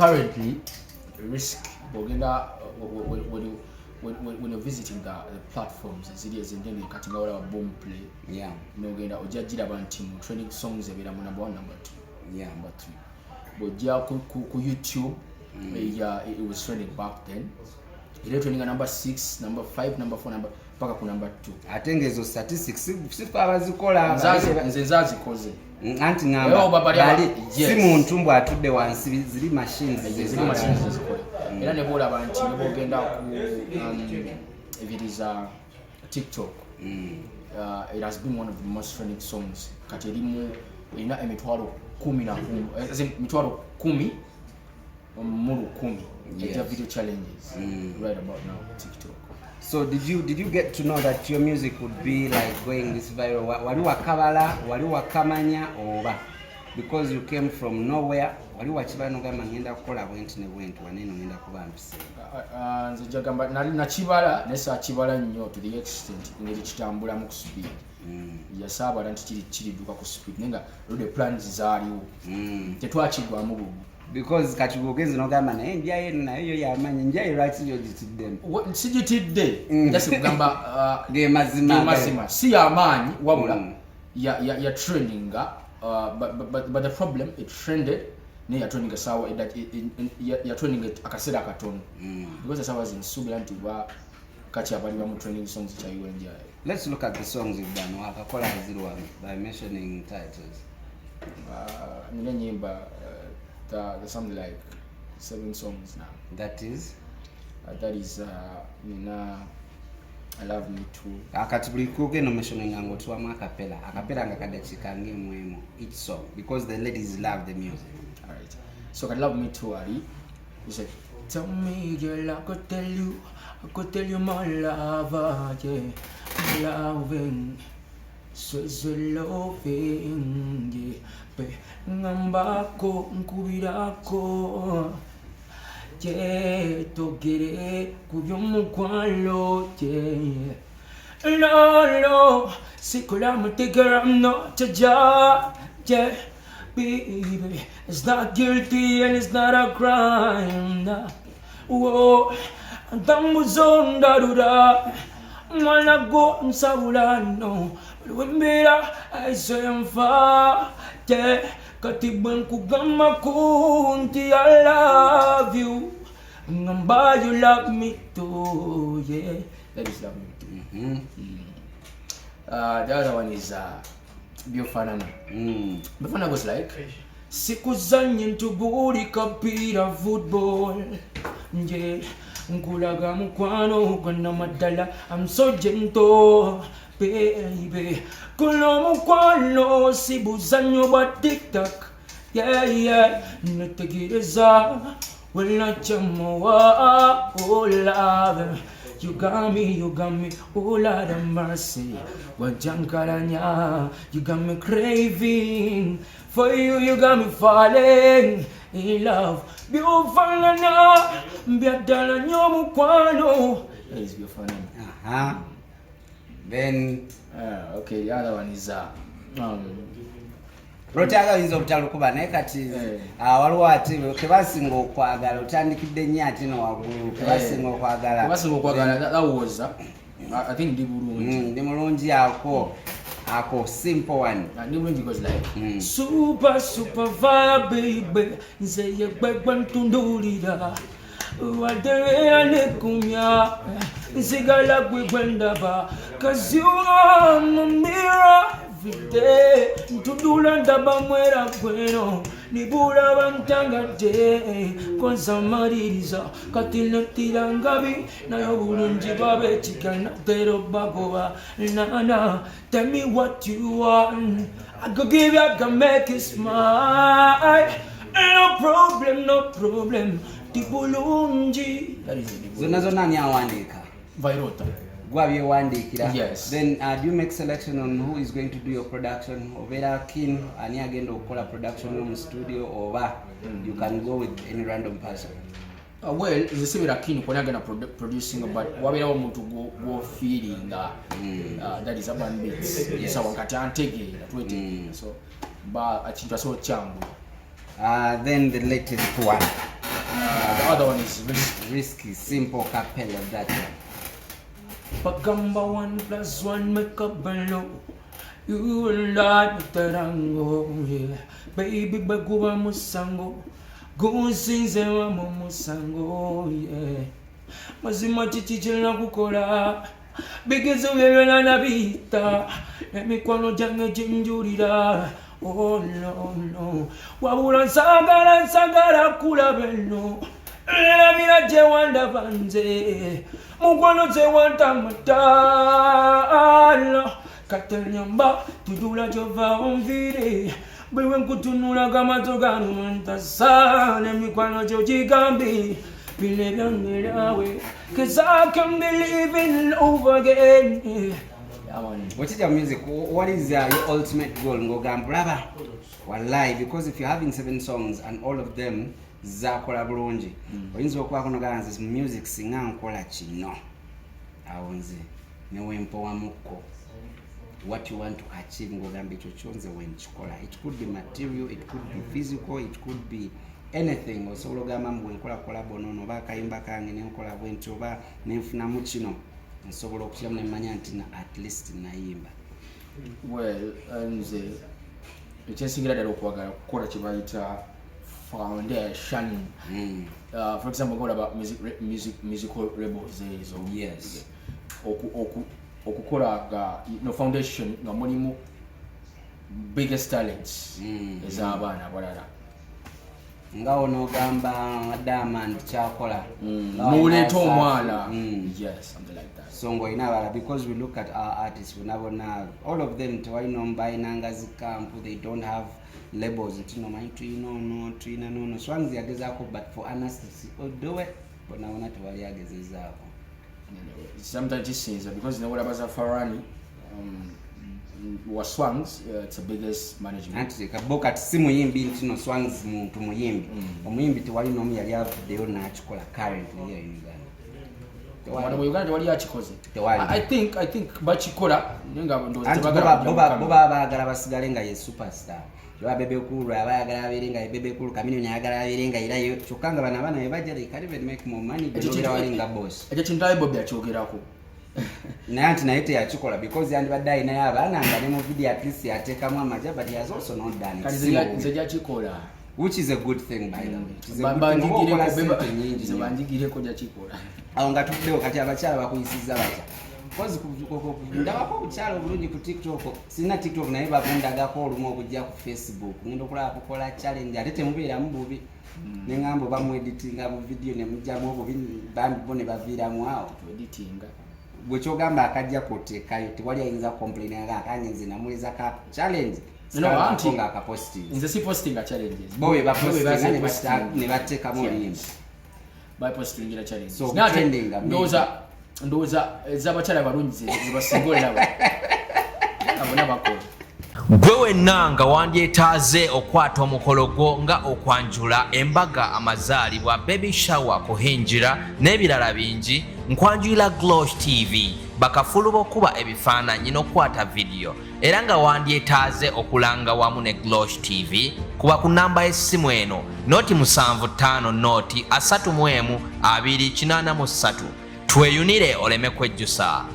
currently risk when you're visiting the platforms ziri ezindenge kati nga wala boom play nogenda ojjajira abantu mu trending songs ebera mu number 1 number 2 number 3 bojja ku YouTube it was trending back then ile trending number 6 number 5 number 4 number paka ku number 2 atenge ezo statistics sifa abazikola nze zazikoze anti ngamba bali si muntu mbwa atudde wansi ziri machines zikola era ne bola abantu ne bogenda ku ebiriza TikTok it has been one of the most trending songs kati elimu ina emitwalo 10 mitwalo 10 mulu 10 the video challenges right about now TikTok. So did you get to know that your music would be like going this viral? Wali wakabala, wali wakamanya oba because you came from nowhere, wali wachibano gamba ngenda kukola bwenti ne bwenti waneno ngenda kuba mpise. Nze jagamba na chibala nesa chibala nnyo to the extent ngeri kitambula mu speed. Yasaba nti kiri duka ku speed nenga the plans zaaliwo. Tetwachigwa mu bubu. Because kachugogezi no gamba naye njaye nayo yamanya njaye lwaki yo ditidde sijitidde just kugamba ge mazima si yamanyi wabula ya trending but the problem it trended ne ya trending sawa ya trending akasera katono because sawa zinsubi anti ba kachi abali ba mu trending songs cha iwe njaye. Let's look at the songs you've done wakakola 01 by mentioning titles. Enyimba there's something like 7 songs now. That is I Love Me Too. Akatibuli kuge no mentioning ngo tuwa akapela nga kadachika ngemu each song because the ladies love the music. All right. So I Love Me Too ari. You said tell me girl I could tell you my love, yeah. Loving so loving, yeah. Ngambako nkubirako je togere kubyumukwalo je lolo sikola mutegera I'm not a job je baby it's not guilty and it's not a crime whoa ndamuzonda rura mwana go nsabulano wembera I say I'm far yeah, katibang kugama kunti I love you ngamba you love me too, yeah. That is Love Me Too. The other one is Biofanana. Biofanana goes like siku zanye ntubuli kapira football yeah. Nkulaga mukwano kwana madala I'm so gentle baby kulo mukwano sibuzanyo ba TikTok yeah netegereza wala chamoa oh love you got me oh Lord of mercy wajankaranya you got me craving for you got me falling in love Biofanana biadala nyo mukwano. That is Biofanana. Then okay, the other one is Rotaga is obutalo kuba naye kati waliwo ati kebasinga okwagala otandikidde nnyo ati no waggulu kebasinga okwagala that was I think ndi mulungi ako simple one because like super fire baby nze yegbegwa ntundulira wadere ne kumya nsigala gwendaba cause you are my mirror every day ntudula ndaba mwera gweno nibula bantangate kwanza maririza katinatira ngabi nayo bulungi babe chikana tero bagoba nana tell me what you want I could give you I can make you smile no problem Bulungi. That is it. Zona ni awandika. Vyroota. Gwabye wandikira. Yes. Then do you make selection on who is going to do your production? Overa keen ani agenda okukola production room studio or you can go with any random person. Well, is similar keen when agenda producing but wabera omuntu go feeling that is urban beats. Yes, wakati antege that so ba achinta so changu. Then the latest one. The other one is risky, simple cappella that one. Pagamba 1 + 1 make a below. You and I tarango, yeah. Baby baguwa musango. Gusinze wa musango, yeah. Mazima chichichela kukola. Bigizo yela na bita. Emikwano jange jinjurira. Oh no. Wabula sagara kula beno. Lela mina je wanda banze. Mukwano je wanda matala. Katelnyamba tudula jova onvire. Bwe nkutunula kama togano ntasane mikwano jojigambi. Believe in way, cause I can believe in over again. Yeah, man. What is your music? What is your ultimate goal? Ngogam brother. Wallahi, because if you're having 7 songs and all of them zakola Balungi, oyinza okuba kuno ganze music singa nkola kino. Awonze ne wempo wamuko. What you want to achieve ngogamba ekyo kyonze when chikola. It could be material, it could be physical, it could be anything. Osobola ogamba mbu enkola kolabo nono oba akayimba kange nenkola bwenti oba nenfunamu kino nsobola okutyamu nemmanya nti at least nayimba. Well, nze ekyensingira ddala okwagala kukola kye bayita foundation. For example, what about musical labels ezo? Yes. Okukola foundation nga mulimu biggest talents ez'abaana abalala. Ngawo nogamba Diamond kyakola muleta omwana. Yes, something like that. So ngoyina abala, because we look at our artists bunabona all of them tewalina ombayinanga zikampu, they don't have labels ntino manyi tuyina nono Swangs yagezaako, but for Anastasia odowe bonabona tewali yagezezaako. Sometimes it seems because you know what about Farani was Swangs, it's the biggest management. Anti kaboka simuyimbi ntino Swangs muntu muyimbi omuyimbi tewali nomu yali avudeyo n'akikola currently here in Uganda. I think bachikola nenga ndoze boba bagala basigale nga ye superstar. Yoba bebe kulu abayagala abirenga ye bebe kulu kamini nyagala abirenga ira yo chokanga bana be bajja they can't even make more money than walinga boss. Ekyo kintu ayi Bobby achogerako. Naye anti naye teyakikola because yandi badde naye abaana nga ne mu video at least yateekamu amaja, but he has also not done it. Nze jakikola. Which is a good thing by the way. Banjigireko jakikola. Awo nga tuddewo kati abakyala bakuyisiza batya. Because ndabako obukyala obulungi ku TikTok. Sina TikTok naye babundagako olumu okujja ku Facebook. Ngenda okulaba kukola challenge ate temubeeramu bubi. Neŋŋamba bamu editinga mu video ne mujjamu obubi bambi bo ne baviiramu awo. Editinga. Bwe kyogamba akajja koteekayo tewali ayinza complainanga akange nze namuliza ka challenge. Nga akaposting. Nze si posting a challenges. Bowe bapostinga ne bateekamu olimba. By posting a challenge. So trending ndoza z'abakyala balungi zibasingolera abo. Abona bakola. Gwe wenna nga wandyetaaze okwata omukolo gwo nga okwanjula embaga amazaalibwa baby shower kuhinjira n'ebirala bingi nkwanjulira Glosh TV bakafulu b'okuba ebifaananyi n'okwata video era nga wandyetaaze okulanga wamu ne Glosh TV kuba ku namba y'essimu eno noti 75 noti 31 283 tweyunire oleme kwejjusa.